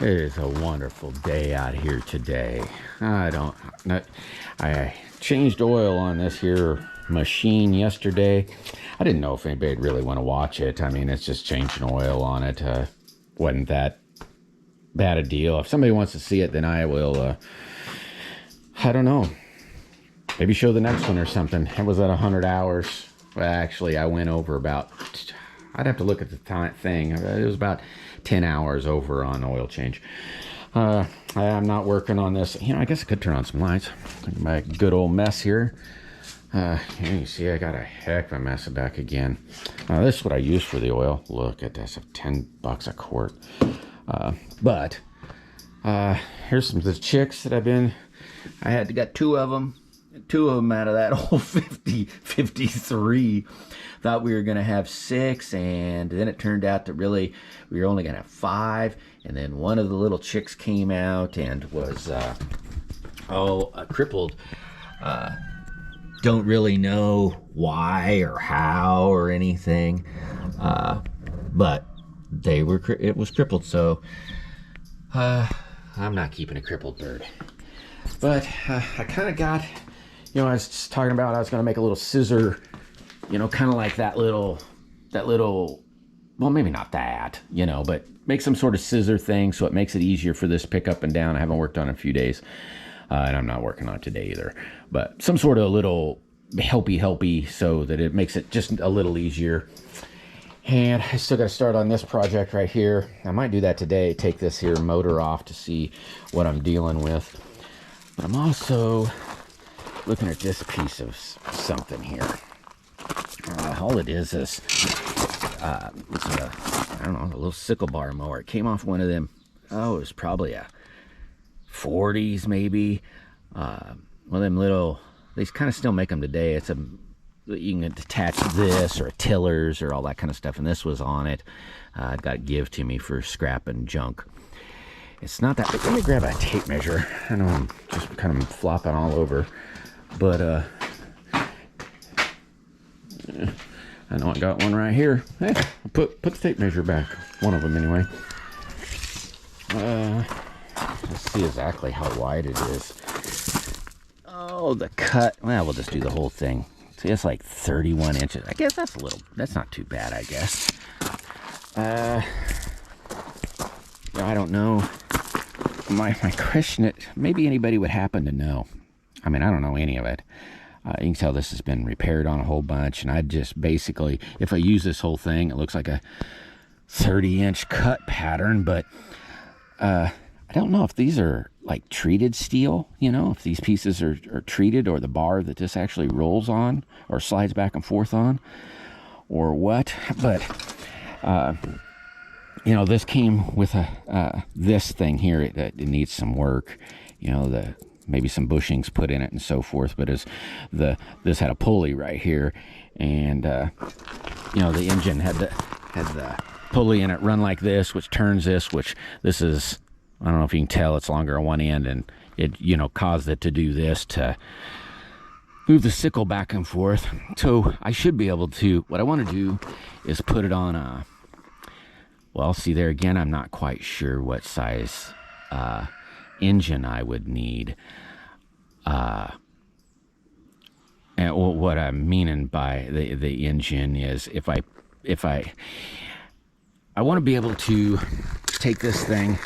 It is a wonderful day out here today. I changed oil on this here machine yesterday. I didn't know if anybody'd really want to watch it. I mean, it's just changing oil on it. Wasn't that bad a deal. If somebody wants to see it, then I will, I don't know, maybe show the next one or something. It was at 100 hours. Well, actually, I went over about, I'd have to look at the thing. It was about 10 hours over on oil change. I'm not working on this. You know, I guess I could turn on some lights. My good old mess here. You see, I got a heck of a mess back again. This is what I use for the oil. Look at this, $10 a quart. But here's some of the chicks that I got two of them out of that whole 53. Thought we were going to have 6, and then it turned out that really we were only going to have 5. And then one of the little chicks came out and was crippled. Don't really know why or how or anything, but it was crippled. So I'm not keeping a crippled bird. But I kind of got, I was just talking about I was going to make a little scissor. Kind of like that little, well, maybe not that, but make some sort of scissor thing so it makes it easier for this pick up and down. I haven't worked on it in a few days, and I'm not working on it today either. But some sort of little helpy so that it makes it just a little easier. And I still got to start on this project right here. I might do that today, take this here motor off to see what I'm dealing with. But I'm also looking at this piece of something here. All it is it's a little sickle bar mower. It came off one of them. Oh, it was probably a 40s maybe. One of them little. They kind of still make them today. You can attach this or a tillers or all that kind of stuff. And this was on it. It got give to me for scrap and junk. It's not that big. Let me grab a tape measure. I know I'm just kind of flopping all over, but I know I got one right here. Hey, put the tape measure back. One of them anyway. Let's see exactly how wide it is. Oh, the cut. Well, we'll just do the whole thing. See, it's like 31 inches. I guess that's not too bad, I guess. I don't know. My question, maybe anybody would happen to know. I mean, I don't know any of it. You can tell this has been repaired on a whole bunch, and I just basically, if I use this whole thing, it looks like a 30-inch cut pattern, but I don't know if these are like treated steel, if these pieces are treated, or the bar that this actually rolls on or slides back and forth on, or what. But this came with this thing here that it needs some work. Maybe some bushings put in it and so forth, but this had a pulley right here, and the engine had the pulley in it run like this, which turns this is, I don't know if you can tell, it's longer on one end, and it caused it to do this to move the sickle back and forth. So I should be able to, what I want to do is put it on well, see there again, I'm not quite sure what size engine I would need. And what I'm meaning by the engine is if I want to be able to take this thing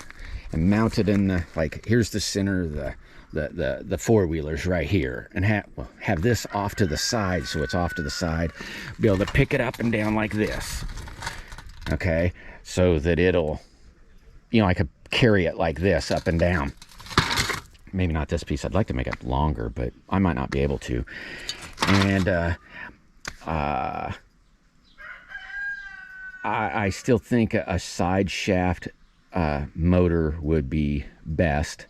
and mount it in here's the center, the four-wheelers right here, and have this off to the side, so it's off to the side, be able to pick it up and down like this, okay, so that it'll, I could carry it like this up and down. Maybe not this piece. I'd like to make it longer, but I might not be able to. And I still think a side shaft motor would be best.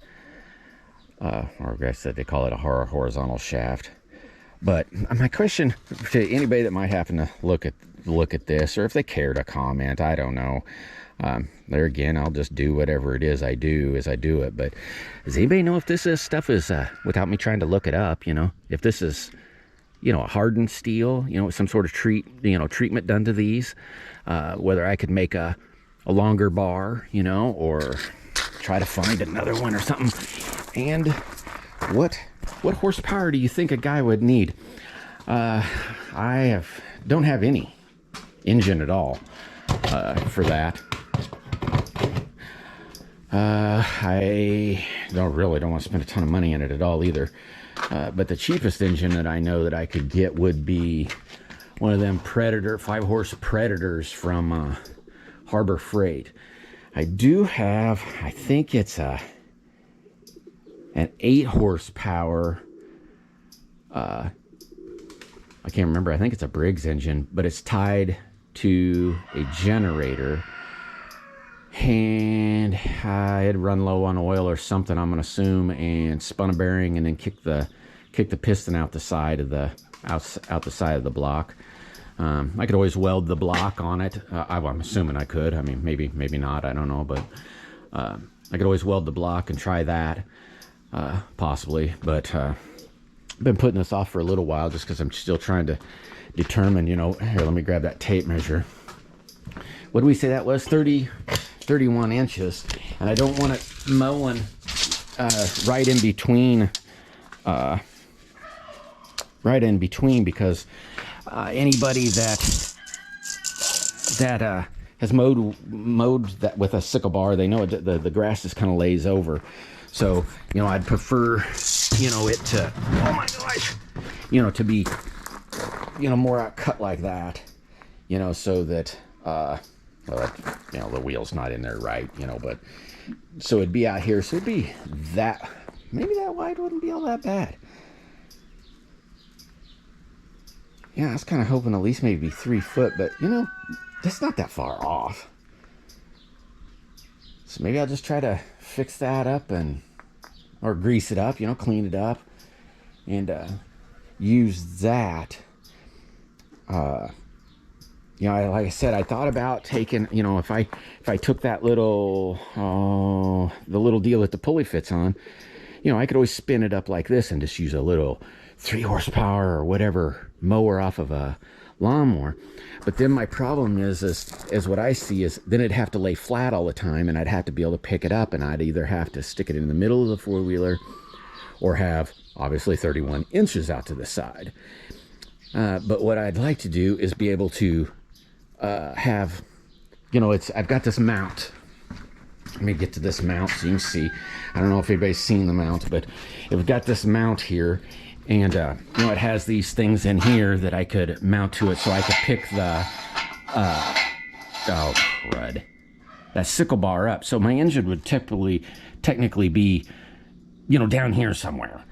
Or I guess that they call it a horizontal shaft. But my question to anybody that might happen to look at this, or if they care to comment, I don't know. There again, I'll just do whatever it is I do as I do it. But does anybody know if this stuff is, without me trying to look it up, if this is, a hardened steel, some sort of treatment done to these, whether I could make a longer bar, or try to find another one or something. And what horsepower do you think a guy would need? Don't have any engine at all for that. I don't want to spend a ton of money in it at all either. But the cheapest engine that I know that I could get would be one of them Predator 5-horse Predators from Harbor Freight. I do have, I think it's an 8-horsepower. I can't remember. I think it's a Briggs engine, but it's tied to a generator. And I had run low on oil or something, I'm gonna assume, and spun a bearing and then kicked the piston out the side of the out the side of the block. I could always weld the block on it. I'm assuming I could. I mean, maybe not. I don't know, but I could always weld the block and try that, possibly. But I've been putting this off for a little while just because I'm still trying to determine. You know, here, let me grab that tape measure. What do we say that was? 31 inches, and I don't want it mowing right in between because anybody that has mowed that with a sickle bar, they know the grass just kind of lays over. So, you know, I'd prefer, you know, it to, oh my gosh, you know, to be, you know, more cut like that, you know, so that well, you know, the wheel's not in there right, you know, but so it'd be out here, so it'd be that, maybe that wide wouldn't be all that bad. Yeah, I was kind of hoping at least maybe 3 foot, but you know, that's not that far off. So maybe I'll just try to fix that up or grease it up, you know, clean it up, and use that. You know, like I said, I thought about taking, you know, if I took that little, the little deal that the pulley fits on, you know, I could always spin it up like this and just use a little 3 horsepower or whatever mower off of a lawnmower. But then my problem is what I see is then it'd have to lay flat all the time, and I'd have to be able to pick it up, and I'd either have to stick it in the middle of the four-wheeler or have obviously 31 inches out to the side. But what I'd like to do is be able to have, you know, I've got this mount. Let me get to this mount so you can see. I don't know if anybody's seen the mount, but I've got this mount here, and you know, it has these things in here that I could mount to it, so I could pick the oh crud, that sickle bar up. So my engine would technically be, you know, down here somewhere,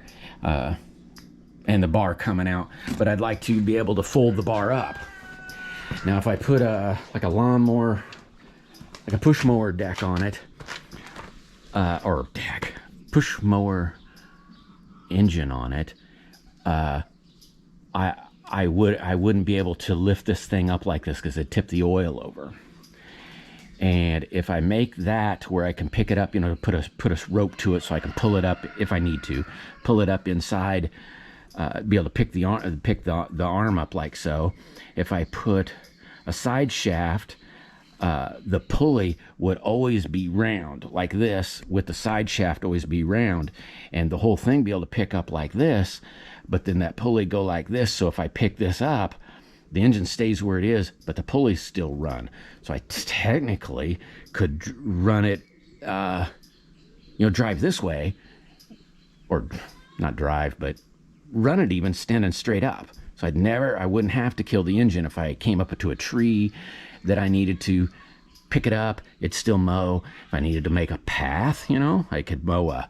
and the bar coming out. But I'd like to be able to fold the bar up. Now, if I put like a lawnmower, like a push mower deck on it, or deck, push mower engine on it, I wouldn't be able to lift this thing up like this because it'd tip the oil over. And if I make that where I can pick it up, you know, put a rope to it so I can pull it up if I need to, pull it up inside, be able to pick the arm up like so. If I put a side shaft, the pulley would always be round like this, with the side shaft always be round, and the whole thing be able to pick up like this, but then that pulley go like this. So if I pick this up, the engine stays where it is, but the pulleys still run. So I technically could run it, you know, drive this way, or not drive, but run it even standing straight up. So I wouldn't have to kill the engine if I came up to a tree that I needed to pick it up. It'd still mow. If I needed to make a path, you know, I could mow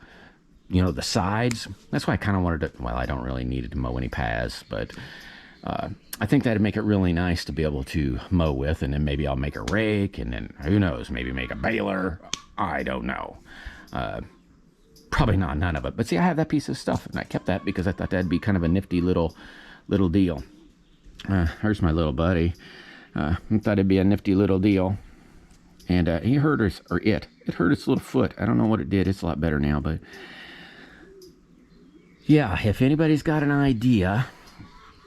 you know, the sides. That's why I kind of wanted to, well, I don't really need to mow any paths, but I think that'd make it really nice to be able to mow with, and then maybe I'll make a rake, and then who knows, maybe make a baler. I don't know. Probably not none of it. But see, I have that piece of stuff, and I kept that because I thought that'd be kind of a nifty little deal. Here's my little buddy. I thought it'd be a nifty little deal. And he hurt it hurt its little foot. I don't know what it did. It's a lot better now, but yeah, if anybody's got an idea,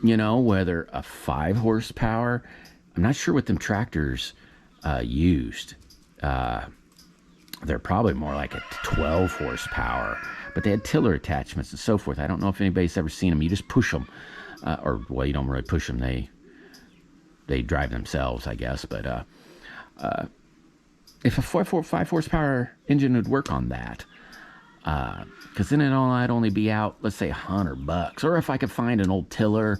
you know, whether a 5 horsepower, I'm not sure what them tractors used. they're probably more like a 12 horsepower, but they had tiller attachments and so forth. I don't know if anybody's ever seen them. You just push them, or well, you don't really push them. They drive themselves, I guess. But if a 5 horsepower engine would work on that, because then I'd only be out, let's say, $100. Or if I could find an old tiller,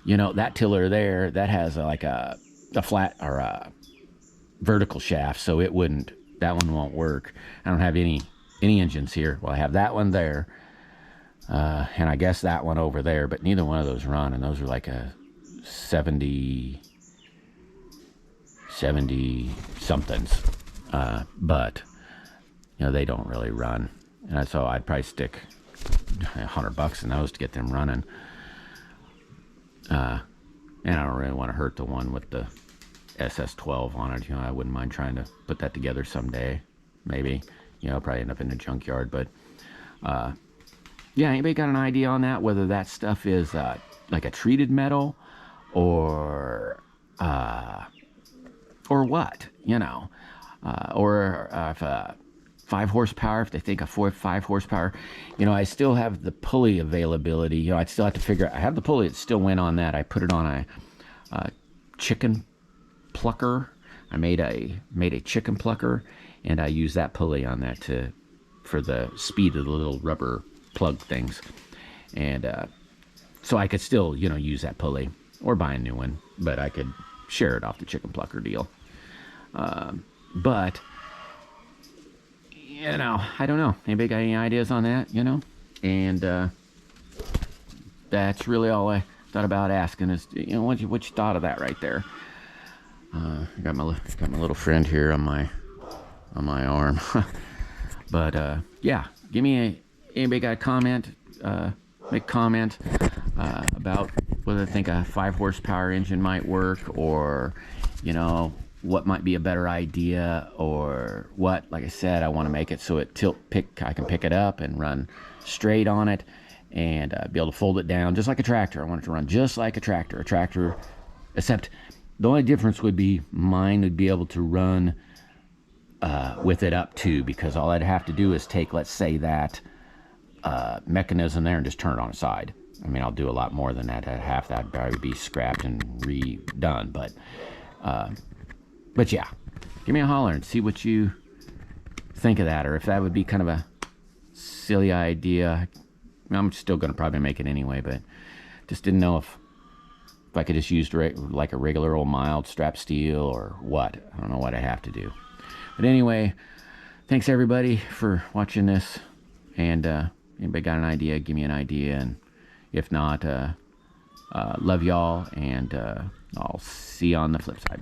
that tiller there that has like a flat or a vertical shaft, so that one won't work. I don't have any engines here. Well, I have that one there, and I guess that one over there, but neither one of those run, and those are like a 70 somethings, but they don't really run, and so I'd probably stick $100 in those to get them running, and I don't really want to hurt the one with the SS12 on it. I wouldn't mind trying to put that together someday, maybe. Probably end up in the junkyard, but yeah, anybody got an idea on that, whether that stuff is like a treated metal or what, or if 5 horsepower, if they think a 5 horsepower, I still have the pulley availability. I'd still have to figure out. I have the pulley. It still went on that. I put it on a chicken plucker. I made a chicken plucker, and I use that pulley on that for the speed of the little rubber plug things, and so I could still use that pulley or buy a new one, but I could share it off the chicken plucker deal. But I don't know. Anybody got any ideas on that? And that's really all I thought about asking is what you thought of that right there. I got my little friend here on my arm. But yeah, anybody got a comment, make a comment about whether they think a 5 horsepower engine might work, or what might be a better idea, or what. Like I said, I want to make it so I can pick it up and run straight on it, and be able to fold it down just like a tractor. I want it to run just like a tractor, except the only difference would be mine would be able to run with it up too, because all I'd have to do is take, let's say, that mechanism there and just turn it on its side. I mean, I'll do a lot more than that. Half that would probably be scrapped and redone. But yeah, give me a holler and see what you think of that, or if that would be kind of a silly idea. I'm still going to probably make it anyway, but just didn't know if I could just use like a regular old mild strap steel or what. I don't know what I have to do. But anyway, thanks everybody for watching this. And anybody got an idea, give me an idea. And if not, love y'all. And I'll see you on the flip side.